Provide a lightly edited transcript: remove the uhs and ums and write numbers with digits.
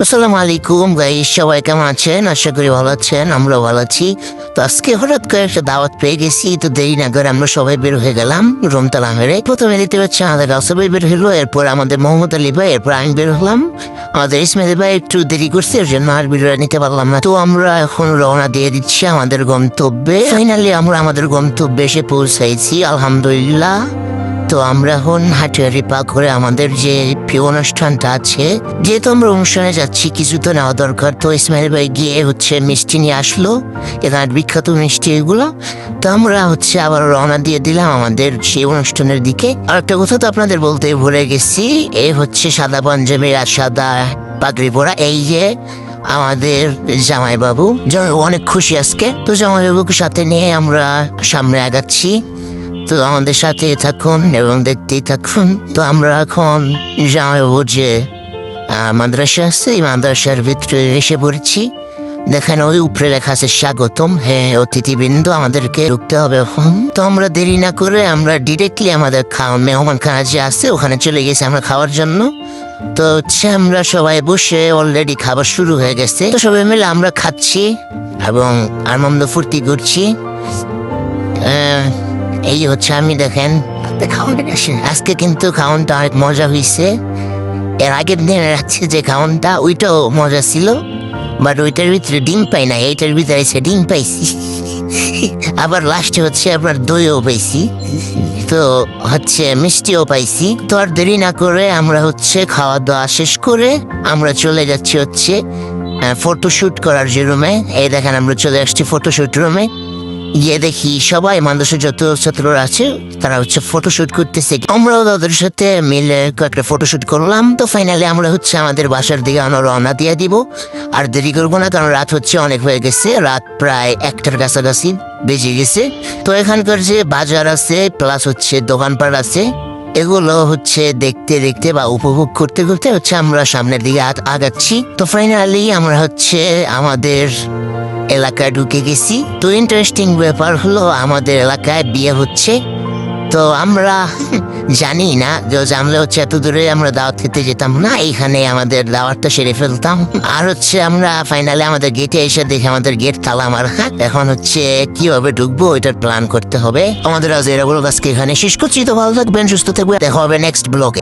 আসসালামু আলাইকুম গাইস, সবাই কেমন আছেন? আশা করি ভালো আছেন, আমরাও ভালো আছি। তো আজকে হঠাৎ করে একটা দাওয়াত পেয়ে গেছি, তো দেরি না করে আমরা সবাই বের হয়ে গেলাম রুমতালা মেরে। প্রথমে দিতে হচ্ছে আমাদের রাসেল বের হলো, এরপর আমাদের মোহাম্মদ আলী ভাই, এরপর আমি বের হলাম। আমাদের ইসমাইল ভাই একটু দেরি করছে, এর জন্য আর ভিডিওটা নিতে পারলাম না। তো আমরা এখন রওনা দিয়ে দিচ্ছি আমাদের গন্তব্যে। ফাইনালি আমরা আমাদের গন্তব্যে এসে পৌঁছাইছি, আলহামদুলিল্লাহ। তো আমরা এখন হাঁটাহাঁটি পা করে আমাদের যে প্রিয় অনুষ্ঠানটা আছে, যেহেতু আমরা অনুষ্ঠানে যাচ্ছি কিছু তো নেওয়া দরকার। তো ইসমাইল ভাই গিয়ে মিষ্টি নিয়ে আসলো, এখানে বিখ্যাত মিষ্টি এগুলো। তো আমরা আবার রওনা দিয়ে দিলাম আমাদের সেই অনুষ্ঠানের দিকে। আর একটা কথা তো আপনাদের বলতে ভুলে গেছি, সাদা পাঞ্জাবি আর সাদা পাগড়ি পরা এই যে আমাদের জামাইবাবু, অনেক খুশি আজকে। তো জামাইবাবুকে সাথে নিয়ে আমরা সামনে আগাচ্ছি। তো আমাদের সাথে থাকুন এবং দেখতেই থাকুন। তো আমরা এখন জামাইবাবুর যে মাদ্রাসা আছে, এই মাদ্রাসার ভিতরে এসে পড়েছি। দেখেন ওই উপরে লেখা আছে স্বাগতম। হ্যাঁ, অতিথিবৃন্দ, আমাদেরকে ঢুকতে হবে এখন। তো আমরা দেরি না করে আমরা ডিরেক্টলি আমাদের মেহমান খানা যে আছে ওখানে চলে গেছি আমরা খাওয়ার জন্য। তো আমরা সবাই বসে অলরেডি খাবার শুরু হয়ে গেছে। তো সবাই মিলে আমরা খাচ্ছি এবং আনন্দ ফুর্তি করছি। এই আমি দেখেন আজকে কিন্তু খাওয়ানটা অনেক মজা হয়েছে। এর আগের দিনের আছে যে খাওয়ানটা, ওইটাও মজা ছিল, বাট ওইটার ভিতরে ডিম পাই না, এইটার ভিতরে এসে ডিম পাইছি। আবার লাস্টে আপনার দইও পাইছি, তো মিষ্টিও পাইছি। তো আর দেরি না করে আমরা খাওয়া দাওয়া শেষ করে আমরা চলে যাচ্ছি ফটোশুট করার যে রুমে। এই দেখেন আমরা চলে আসছি ফটোশুট রুমে। গিয়ে দেখি সবাই মানুষের যত ছাত্ররা আছে তারা ফটোশুট করতেছে। আমরাও তাদের সাথে মিলে কয়েকটা ফটোশুট করলাম। তো ফাইনালি আমরা আমাদের বাসার দিকে আমরা রওনা দিয়ে দিব। আর দেরি করবো না, কারণ রাত অনেক হয়ে গেছে, রাত প্রায় 1টার কাছাকাছি বেজে গেছে। তো এখানকার যে বাজার আছে প্লাস দোকানপাট আছে, এগুলো দেখতে দেখতে বা উপভোগ করতে করতে আমরা সামনের দিকে আগাচ্ছি। তো ফাইনালি আমরা আমাদের এলাকায় ঢুকে গেছি। তো ইন্টারেস্টিং ব্যাপার হলো আমাদের এলাকায় বিয়ে হচ্ছে। তো আমরা জানি না যে জানলে এত দূরে আমরা দাওয়াত খেতে যেতাম না, এইখানে আমাদের দাওয়াতটা সেরে ফেলতাম। আর আমরা ফাইনালি আমাদের গেটে এসে দেখি আমাদের গেট তালা মারা। এখন কিভাবে ঢুকবো ওইটার প্ল্যান করতে হবে আমাদের। আজ এরা বলো আজকে এখানে শেষ করছি। তো ভালো থাকবেন, সুস্থ থাকবেন, দেখা হবে নেক্সট ব্লগে।